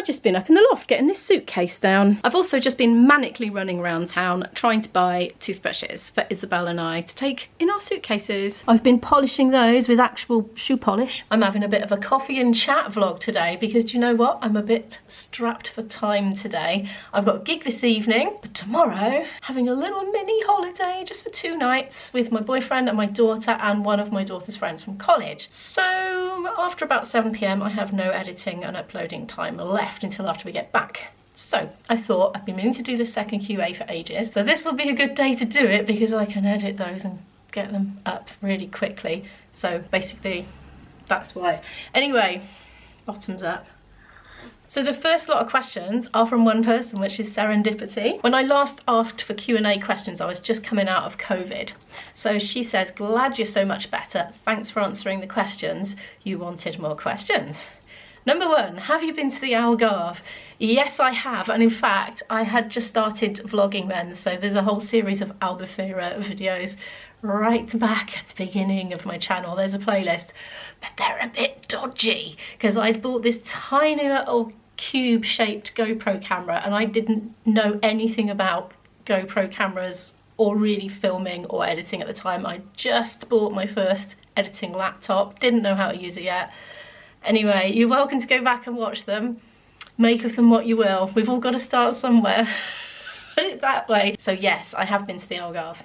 just been up in the loft getting this suitcase down. I've also just been manically running around town trying to buy toothbrushes for Isabel and I to take in our suitcases. I've been polishing those with actual shoe polish. I'm having a bit of a coffee and chat vlog today because do you know what? I'm a bit strapped for time today. I've got a gig this evening, but tomorrow having a little mini holiday just for 2 nights with my boyfriend and my daughter and one of my daughter's friends from college. So after about 7 p.m. I have no editing and uploading time left until after we get back. So I thought I've been meaning to do the second QA for ages, so this will be a good day to do it because I can edit those and get them up really quickly. So basically that's why. Anyway, bottoms up. So the first lot of questions are from one person, which is Serendipity. When I last asked for Q&A questions, I was just coming out of COVID. So she says, glad you're so much better. Thanks for answering the questions. You wanted more questions. Number 1, have you been to the Algarve? Yes, I have. And in fact, I had just started vlogging then. So there's a whole series of Albufeira videos right back at the beginning of my channel. There's a playlist, but they're a bit dodgy because I'd bought this tiny little cube shaped GoPro camera and I didn't know anything about GoPro cameras or really filming or editing at the time. I just bought my first editing laptop, didn't know how to use it yet. Anyway, you're welcome to go back and watch them. Make of them what you will. We've all got to start somewhere. Put it that way. So yes, I have been to the Algarve.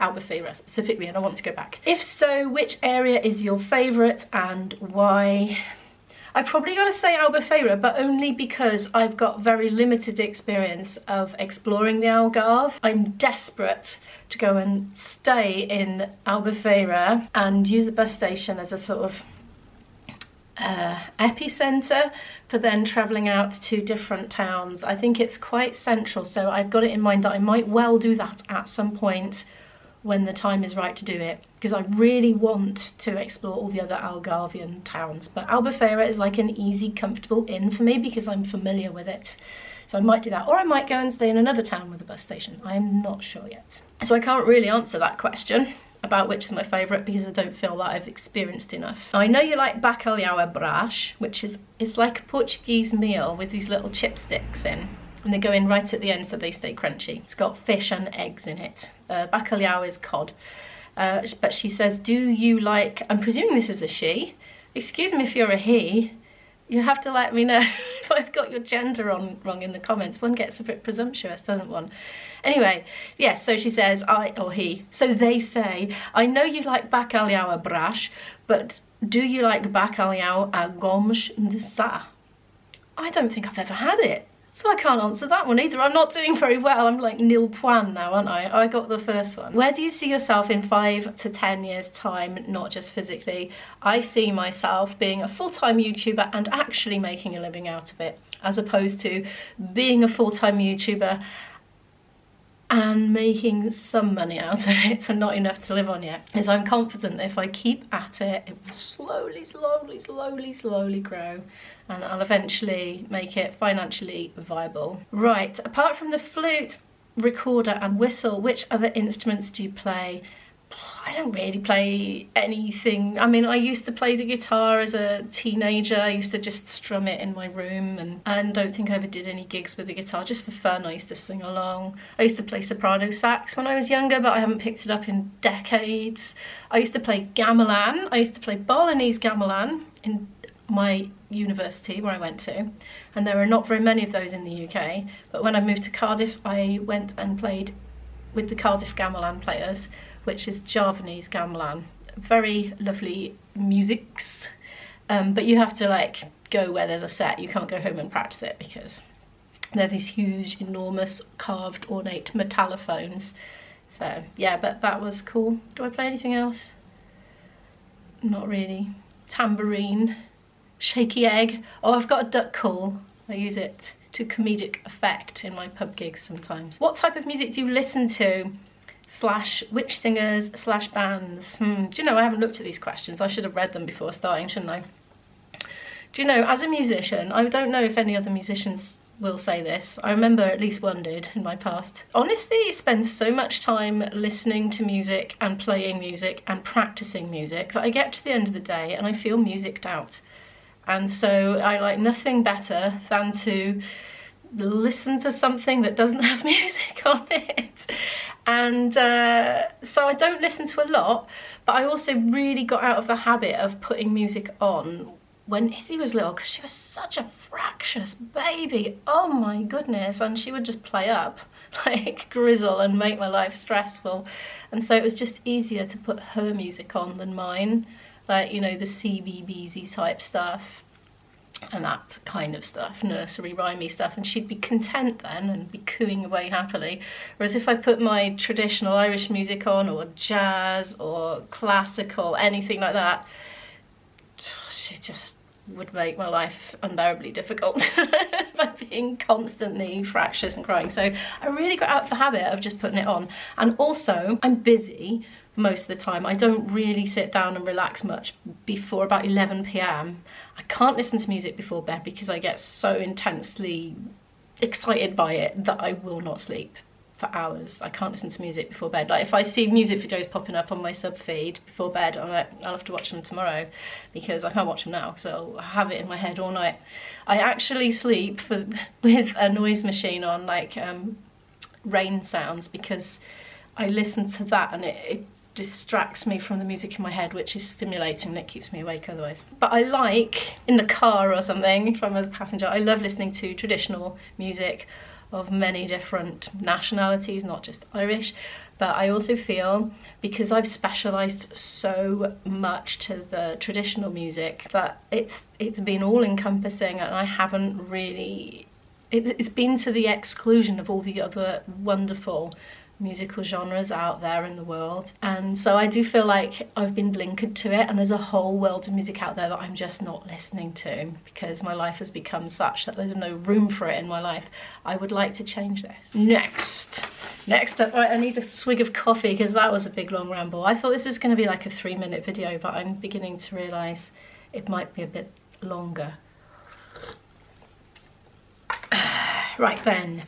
Albufeira specifically, and I want to go back. If so, which area is your favourite and why? I probably got to say Albufeira, but only because I've got very limited experience of exploring the Algarve. I'm desperate to go and stay in Albufeira and use the bus station as a sort of epicenter for then travelling out to different towns. I think it's quite central, so I've got it in mind that I might well do that at some point when the time is right to do it, because I really want to explore all the other Algarvian towns. But Albufeira is like an easy, comfortable in for me because I'm familiar with it. So I might do that, or I might go and stay in another town with a bus station. I'm not sure yet. So I can't really answer that question about which is my favourite because I don't feel that I've experienced enough. I know you like bacalhau à brás, which is, it's like a Portuguese meal with these little chipsticks in, and they go in right at the end so they stay crunchy. It's got fish and eggs in it. Bacalhau is cod. But she says, do you like, I'm presuming this is a she, excuse me if you're a he, you have to let me know if I've got your gender wrong in the comments. One gets a bit presumptuous, doesn't one? Anyway, yes, so she says, so they say, I know you like bacalhau à brás, but do you like bacalhau à gomes de sá? I don't think I've ever had it, so I can't answer that one either. I'm not doing very well. I'm like nil point now, aren't I? I got the first one. Where do you see yourself in 5 to 10 years time, not just physically? I see myself being a full-time YouTuber and actually making a living out of it, as opposed to being a full-time YouTuber and making some money out of it and not enough to live on yet. Because I'm confident that if I keep at it, it will slowly grow and I'll eventually make it financially viable. Right, apart from the flute, recorder and whistle, which other instruments do you play? I don't really play anything. I mean, I used to play the guitar as a teenager. I used to just strum it in my room, and I don't think I ever did any gigs with the guitar, just for fun. I used to sing along. I used to play soprano sax when I was younger, but I haven't picked it up in decades. I used to play gamelan. I used to play Balinese gamelan in my university where I went to, and there are not very many of those in the UK, but when I moved to Cardiff I went and played with the Cardiff gamelan players, which is Javanese gamelan. Very lovely musics, but you have to like go where there's a set. You can't go home and practice it because they're these huge, enormous, carved, ornate metallophones. So yeah, but that was cool. Do I play anything else? Not really. Tambourine, shaky egg. Oh, I've got a duck call. I use it to comedic effect in my pub gigs sometimes. What type of music do you listen to? / which singers / bands? Do you know, I haven't looked at these questions. I should have read them before starting, shouldn't I? Do you know, as a musician, I don't know if any other musicians will say this. I remember at least one did in my past. Honestly, spend so much time listening to music and playing music and practicing music that I get to the end of the day and I feel musiced out. And so I like nothing better than to listen to something that doesn't have music on it. And so I don't listen to a lot, but I also really got out of the habit of putting music on when Izzy was little, because she was such a fractious baby. Oh my goodness. And she would just play up like Grizzle and make my life stressful. And so it was just easier to put her music on than mine, like, you know, the CBBZ type stuff and that kind of stuff, nursery rhymey stuff, and she'd be content then and be cooing away happily. Whereas if I put my traditional Irish music on, or jazz or classical, anything like that, she just would make my life unbearably difficult by being constantly fractious and crying. So I really got out of the habit of just putting it on. And also, I'm busy most of the time. I don't really sit down and relax much before about 11 p.m. I can't listen to music before bed because I get so intensely excited by it that I will not sleep for hours. I can't listen to music before bed. Like if I see music videos popping up on my sub feed before bed, I'm like, I'll have to watch them tomorrow because I can't watch them now, so I'll have it in my head all night. I actually sleep with a noise machine on, like rain sounds, because I listen to that and it distracts me from the music in my head, which is stimulating and it keeps me awake otherwise. But I like, in the car or something, if I'm a passenger, I love listening to traditional music of many different nationalities, not just Irish. But I also feel, because I've specialised so much to the traditional music, that it's been all encompassing, and I haven't really, it's been to the exclusion of all the other wonderful musical genres out there in the world. And so I do feel like I've been blinkered to it, and there's a whole world of music out there that I'm just not listening to because my life has become such that there's no room for it in my life. I would like to change this. Next up, right, I need a swig of coffee because that was a big long ramble. I thought this was going to be like a 3-minute video, but I'm beginning to realise it might be a bit longer. Right then,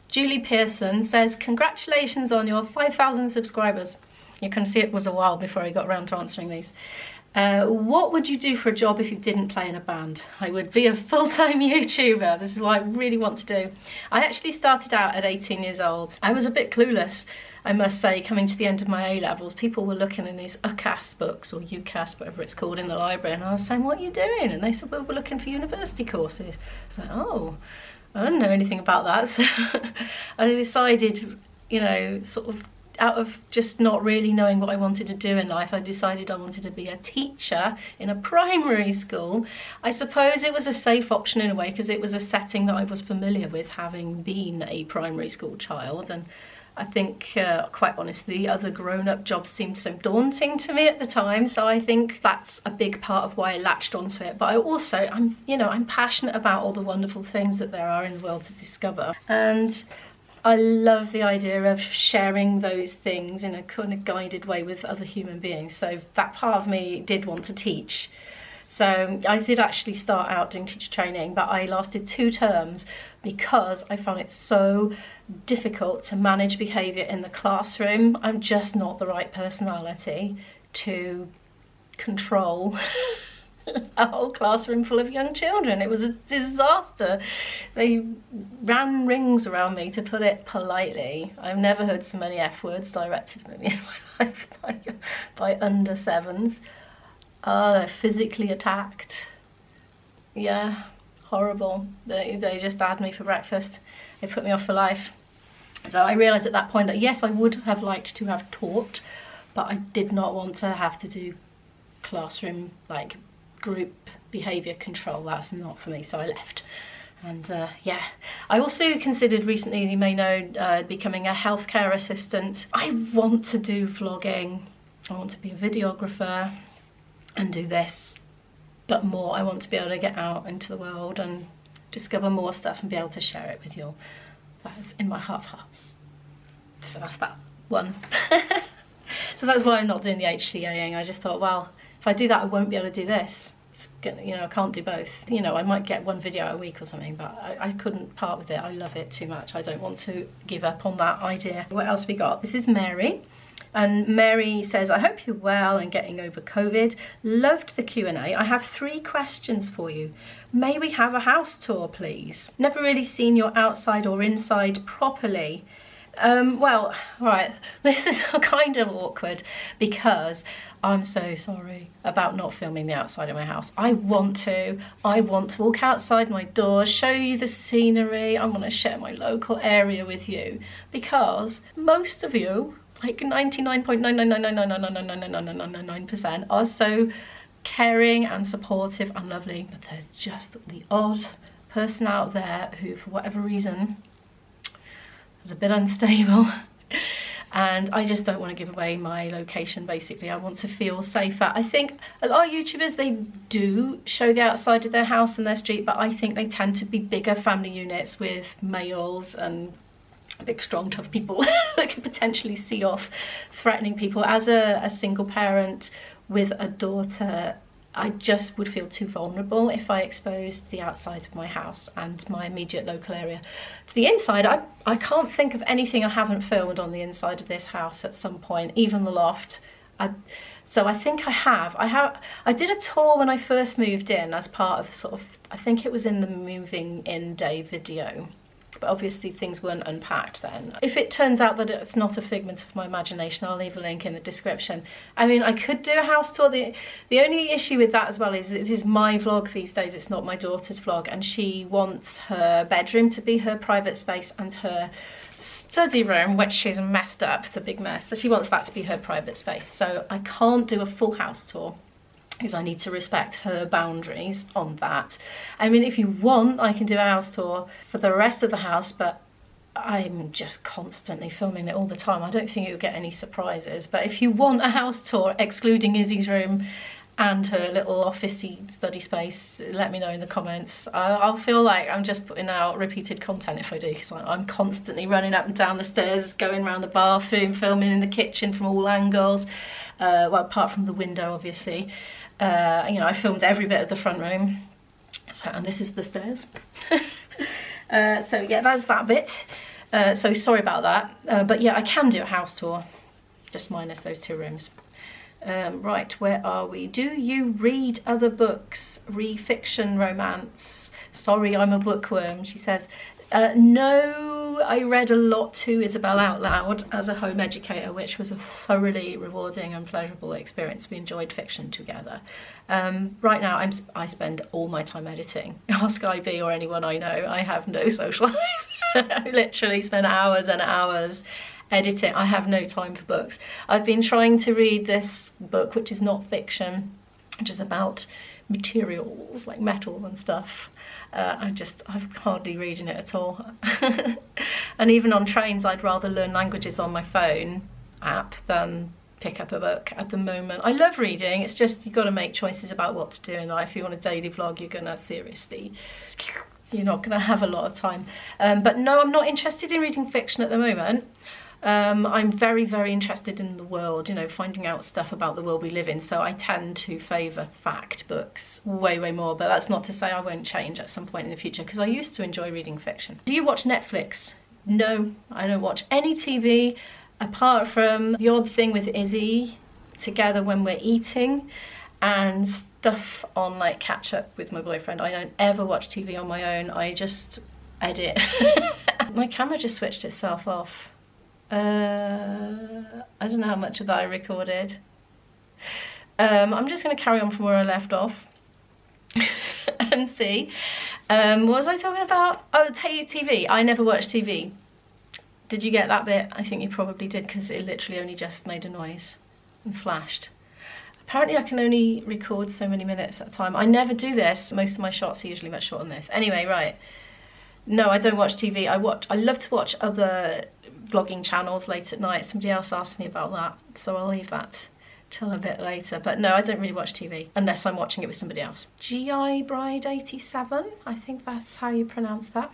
Julie Pearson says, congratulations on your 5,000 subscribers. You can see it was a while before I got around to answering these. What would you do for a job if you didn't play in a band? I would be a full-time YouTuber. This is what I really want to do. I actually started out at 18 years old. I was a bit clueless, I must say, coming to the end of my A-levels. People were looking in these UCAS books, or UCAS, whatever it's called, in the library, and I was saying, what are you doing? And they said, well, we're looking for university courses. I was like, oh, I don't know anything about that. So I decided, you know, sort of out of just not really knowing what I wanted to do in life, I decided I wanted to be a teacher in a primary school. I suppose it was a safe option in a way because it was a setting that I was familiar with, having been a primary school child. And I think, quite honestly, other grown-up jobs seemed so daunting to me at the time. So I think that's a big part of why I latched onto it. But I also, I'm passionate about all the wonderful things that there are in the world to discover. And I love the idea of sharing those things in a kind of guided way with other human beings. So that part of me did want to teach. So I did actually start out doing teacher training, but I lasted 2 terms because I found it so difficult to manage behaviour in the classroom. I'm just not the right personality to control a whole classroom full of young children. It was a disaster. They ran rings around me, to put it politely. I've never heard so many F words directed at me in my life by under 7s. They're physically attacked. Yeah, horrible. They just had me for breakfast. They put me off for life. So I realised at that point that yes, I would have liked to have taught, but I did not want to have to do classroom, like, group behaviour control. That's not for me, so I left. And yeah, I also considered recently, you may know, becoming a healthcare assistant. I want to do vlogging, I want to be a videographer and do this, but more, I want to be able to get out into the world and discover more stuff and be able to share it with you all. That's in my heart of hearts. So that's that one. So that's why I'm not doing the HCAing. I just thought, well, if I do that, I won't be able to do this. It's gonna, you know, I can't do both. You know, I might get 1 video a week or something, but I couldn't part with it. I love it too much. I don't want to give up on that idea. What else we got? This is Mary. And Mary says, I hope you're well and getting over COVID. Loved the Q&A. I have 3 questions for you. May we have a house tour, please? Never really seen your outside or inside properly. Well, all right, this is kind of awkward because I'm so sorry about not filming the outside of my house. I want to walk outside my door, show you the scenery. I want to share my local area with you because most of you, like 99.99999999999% are so caring and supportive and lovely, but there's just the odd person out there who, for whatever reason, is a bit unstable. And I just don't want to give away my location, basically. I want to feel safer. I think a lot of YouTubers, they do show the outside of their house and their street, but I think they tend to be bigger family units with males and big, strong, tough people that could potentially see off threatening people. As a single parent with a daughter, I just would feel too vulnerable if I exposed the outside of my house and my immediate local area. To the inside, I can't think of anything I haven't filmed on the inside of this house at some point, even the loft. So I think I did a tour when I first moved in as part of sort of, I think it was in the moving in day video. But obviously things weren't unpacked then. If it turns out that it's not a figment of my imagination, I'll leave a link in the description. I mean, I could do a house tour. The only issue with that as well is it is my vlog these days, it's not my daughter's vlog, and she wants her bedroom to be her private space and her study room, which is messed up, it's a big mess, so she wants that to be her private space. So I can't do a full house tour because I need to respect her boundaries on that. I mean, if you want, I can do a house tour for the rest of the house, but I'm just constantly filming it all the time. I don't think you'll get any surprises. But if you want a house tour, excluding Izzy's room and her little officey study space, let me know in the comments. I'll feel like I'm just putting out repeated content if I do, because I'm constantly running up and down the stairs, going around the bathroom, filming in the kitchen from all angles. Well, apart from the window, obviously. You know, I filmed every bit of the front room. So, and this is the stairs. So yeah, that's that bit. So sorry about that. But yeah, I can do a house tour, just minus those 2 rooms. Right, where are we? Do you read other books? Fiction, romance? Sorry, I'm a bookworm, she says. No, I read a lot to Isabel out loud as a home educator, which was a thoroughly rewarding and pleasurable experience. We enjoyed fiction together. Right now, I spend all my time editing. Ask IB or anyone I know, I have no social life. I literally spend hours and hours editing. I have no time for books. I've been trying to read this book, which is not fiction, which is about materials like metal and stuff. I'm hardly reading it at all. And even on trains, I'd rather learn languages on my phone app than pick up a book at the moment. I love reading, it's just you've got to make choices about what to do in life. If you want a daily vlog, you're not gonna have a lot of time. But no, I'm not interested in reading fiction at the moment. I'm very, very interested in the world, you know, finding out stuff about the world we live in, so I tend to favour fact books way, way more, but that's not to say I won't change at some point in the future, because I used to enjoy reading fiction. Do you watch Netflix? No, I don't watch any TV, apart from the odd thing with Izzy together when we're eating, and stuff on like catch up with my boyfriend. I don't ever watch TV on my own, I just edit. My camera just switched itself off. I don't know how much of that I recorded. I'm just going to carry on from where I left off and see. What was I talking about? Oh, TV. I never watch TV. Did you get that bit? I think you probably did, because it literally only just made a noise and flashed. Apparently I can only record so many minutes at a time. I never do this. Most of my shots are usually much shorter than this. Anyway, right. No, I don't watch TV. I love to watch other vlogging channels late at night. Somebody else asked me about that, so I'll leave that till a bit later. But no, I don't really watch TV unless I'm watching it with somebody else. GI Bride 87, I think that's how you pronounce that.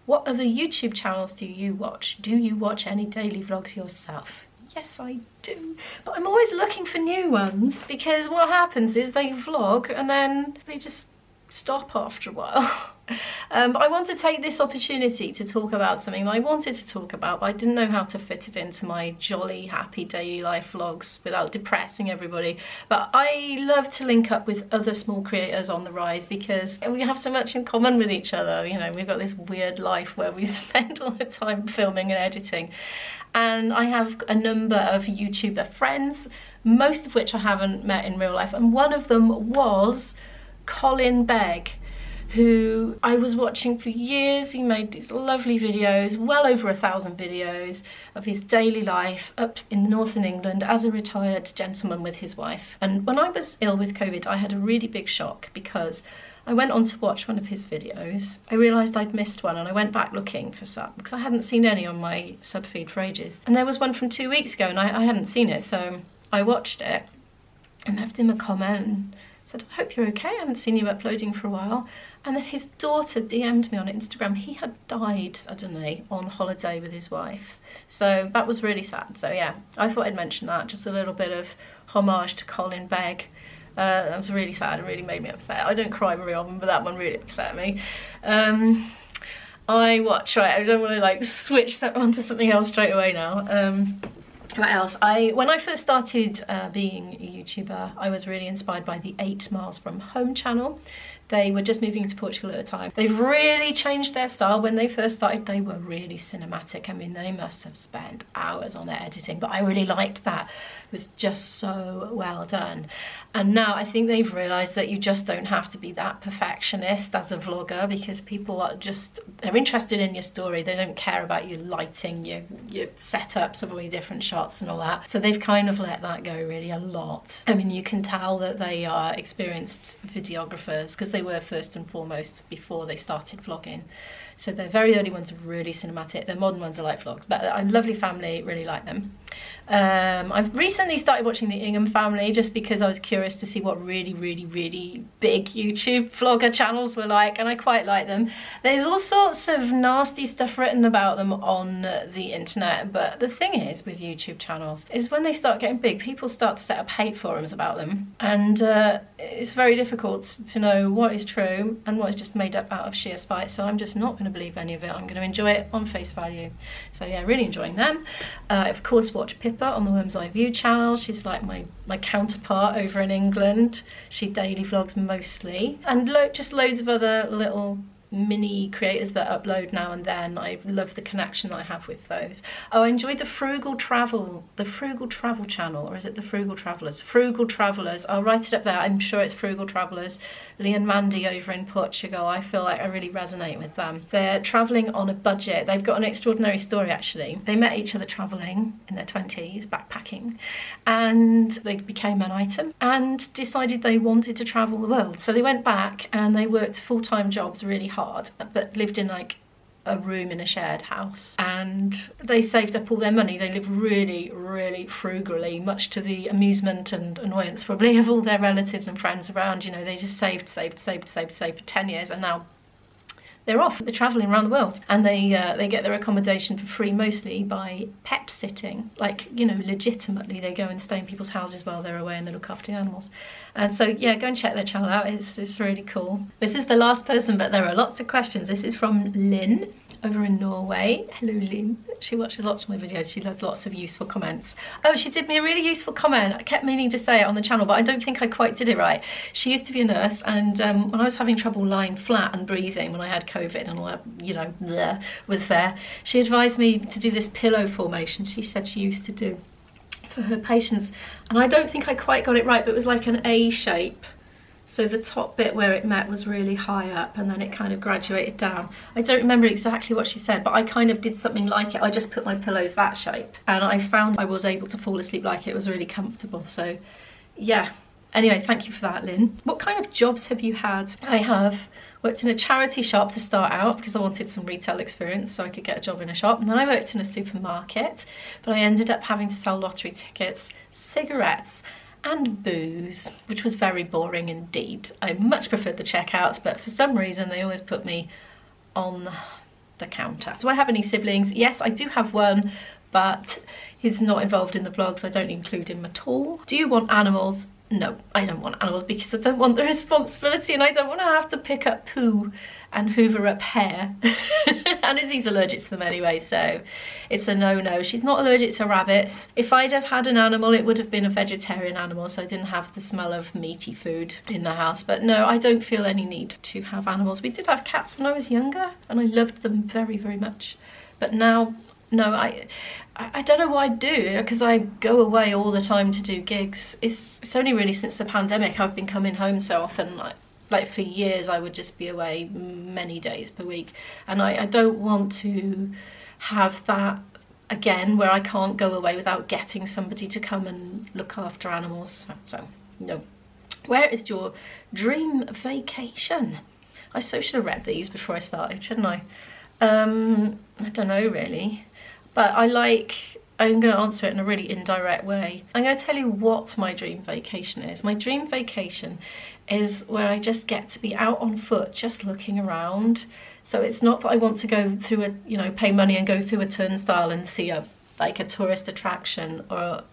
What other YouTube channels do you watch? Do you watch any daily vlogs yourself? Yes, I do, but I'm always looking for new ones, because what happens is they vlog and then they just stop after a while. But I want to take this opportunity to talk about something that I wanted to talk about, but I didn't know how to fit it into my jolly, happy daily life vlogs without depressing everybody. But I love to link up with other small creators on the rise because we have so much in common with each other. You know, we've got this weird life where we spend all the time filming and editing. And I have a number of YouTuber friends, most of which I haven't met in real life. And one of them was Colin Begg, who I was watching for years. He made these lovely videos, well over 1,000 videos of his daily life up in northern England as a retired gentleman with his wife. And when I was ill with COVID, I had a really big shock because I went on to watch one of his videos. I realised I'd missed one and I went back looking for some because I hadn't seen any on my sub feed for ages. And there was one from 2 weeks ago and I hadn't seen it, so I watched it and left him a comment and said, I hope you're okay, I haven't seen you uploading for a while. And then his daughter DM'd me on Instagram. He had died suddenly on holiday with his wife. So that was really sad. So yeah, I thought I'd mention that, just a little bit of homage to Colin Begg. That was really sad, it really made me upset. I don't cry very often, but that one really upset me. I don't want to like switch onto something else straight away now. What else? When I first started being a YouTuber, I was really inspired by the 8 Miles From Home channel. They were just moving to Portugal at the time. They've really changed their style. When they first started, they were really cinematic. I mean, they must have spent hours on their editing, but I really liked that. It was just so well done. And now I think they've realised that you just don't have to be that perfectionist as a vlogger, because people are just, they're interested in your story. They don't care about your lighting, your setups of all your different shots and all that. So they've kind of let that go really a lot. I mean, you can tell that they are experienced videographers because they were first and foremost before they started vlogging. So their very early ones are really cinematic. Their modern ones are like vlogs, but a lovely family, really like them. I've recently started watching the Ingham family just because I was curious to see what really big YouTube vlogger channels were like, and I quite like them. There's all sorts of nasty stuff written about them on the internet, but the thing is with YouTube channels is when they start getting big, people start to set up hate forums about them, and it's very difficult to know what is true and what is just made up out of sheer spite. So I'm just not going to believe any of it. I'm going to enjoy it on face value. So yeah, really enjoying them. I of course watch Pippa on the Worm's Eye View channel. She's like my counterpart over in England. She daily vlogs mostly, and just loads of other little mini creators that upload now and then. I love the connection that I have with those. Oh, I enjoyed the Frugal Travel channel, or is it the Frugal Travellers? Frugal Travellers, I'll write it up there, I'm sure it's Frugal Travellers. Lee and Mandy over in Portugal, I feel like I really resonate with them. They're travelling on a budget. They've got an extraordinary story actually. They met each other travelling in their 20s, backpacking, and they became an item and decided they wanted to travel the world. So they went back and they worked full-time jobs really hard, but lived in like a room in a shared house, and they saved up all their money. They lived really frugally, much to the amusement and annoyance probably of all their relatives and friends around. You know, they just saved for 10 years, and now they're off. They're travelling around the world, and they get their accommodation for free, mostly by pet sitting. Like, you know, legitimately they go and stay in people's houses while they're away and they look after the animals. And so yeah, go and check their channel out. It's really cool. This is the last person, but there are lots of questions. This is from Lynn over in Norway. Hello Lynn. She watches lots of my videos. She does lots of useful comments. Oh, she did me a really useful comment. I kept meaning to say it on the channel, but I don't think I quite did it right. She used to be a nurse, and when I was having trouble lying flat and breathing when I had COVID and all that, you know, bleh, was there, she advised me to do this pillow formation she said she used to do for her patients, and I don't think I quite got it right, but it was like an A shape. So the top bit where it met was really high up, and then it kind of graduated down. I don't remember exactly what she said, but I kind of did something like it. I just put my pillows that shape, and I found I was able to fall asleep like it. It was really comfortable. So yeah, anyway, thank you for that, Lynn. What kind of jobs have you had? I have worked in a charity shop to start out because I wanted some retail experience so I could get a job in a shop, and then I worked in a supermarket, but I ended up having to sell lottery tickets, cigarettes and booze, which was very boring indeed. I much preferred the checkouts, but for some reason they always put me on the counter. Do I have any siblings? Yes, I do have one, but he's not involved in the vlogs. I don't include him at all. Do you want animals? No, I don't want animals because I don't want the responsibility, and I don't want to have to pick up poo and hoover up hair. And Izzy's allergic to them anyway, so it's a no-no. She's not allergic to rabbits. If I'd have had an animal, it would have been a vegetarian animal, so I didn't have the smell of meaty food in the house. But no, I don't feel any need to have animals. We did have cats when I was younger, and I loved them very, very much. But now, no, I don't know what I do, because I go away all the time to do gigs. It's only really since the pandemic I've been coming home so often. Like for years I would just be away many days per week, and I don't want to have that again where I can't go away without getting somebody to come and look after animals. So no. Where is your dream vacation? I should have read these before I started, shouldn't I? I don't know really, but I'm going to answer it in a really indirect way. I'm going to tell you what my dream vacation is. My dream vacation is where I just get to be out on foot, just looking around. So it's not that I want to go through a, you know, pay money and go through a turnstile and see a tourist attraction, or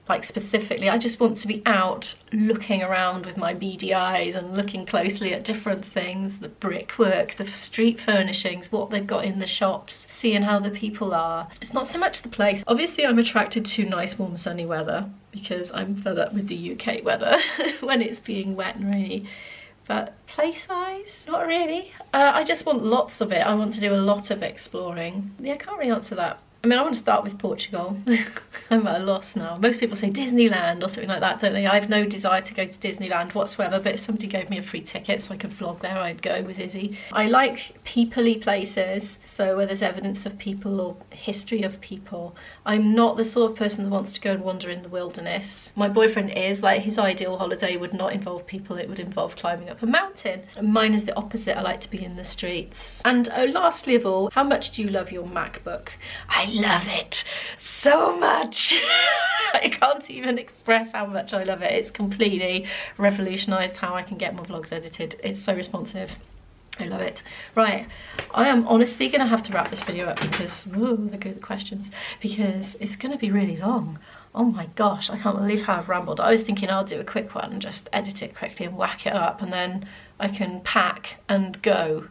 like specifically, I just want to be out looking around with my beady eyes and looking closely at different things, the brickwork, the street furnishings, what they've got in the shops, seeing how the people are. It's not so much the place. Obviously I'm attracted to nice warm sunny weather because I'm fed up with the UK weather when it's being wet and rainy. But place-wise, not really. I just want lots of it. I want to do a lot of exploring. Yeah, I can't really answer that. I mean, I want to start with Portugal. I'm at a loss now. Most people say Disneyland or something like that, don't they? I have no desire to go to Disneyland whatsoever, but if somebody gave me a free ticket so I could vlog there, I'd go with Izzy. I like people-y places, so where there's evidence of people or history of people. I'm not the sort of person that wants to go and wander in the wilderness. My boyfriend is, like, his ideal holiday would not involve people, it would involve climbing up a mountain. And mine is the opposite, I like to be in the streets. And lastly of all, how much do you love your MacBook? I love it so much. I can't even express how much I love it. It's completely revolutionised how I can get my vlogs edited. It's so responsive. I love it. Right, I am honestly gonna have to wrap this video up because, ooh, look at the questions, because it's gonna be really long. Oh my gosh, I can't believe how I've rambled. I was thinking I'll do a quick one and just edit it quickly and whack it up, and then I can pack and go.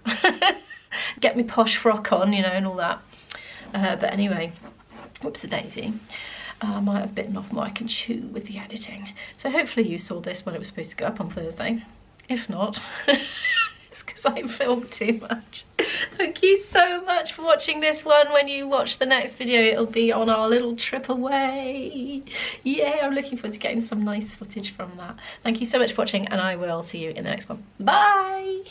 Get me posh frock on, you know, and all that. But anyway, whoops-a-daisy. I might have bitten off more I can chew with the editing. So hopefully you saw this when it was supposed to go up on Thursday. If not, it's because I filmed too much. Thank you so much for watching this one. When you watch the next video, it'll be on our little trip away. Yeah, I'm looking forward to getting some nice footage from that. Thank you so much for watching, and I will see you in the next one. Bye!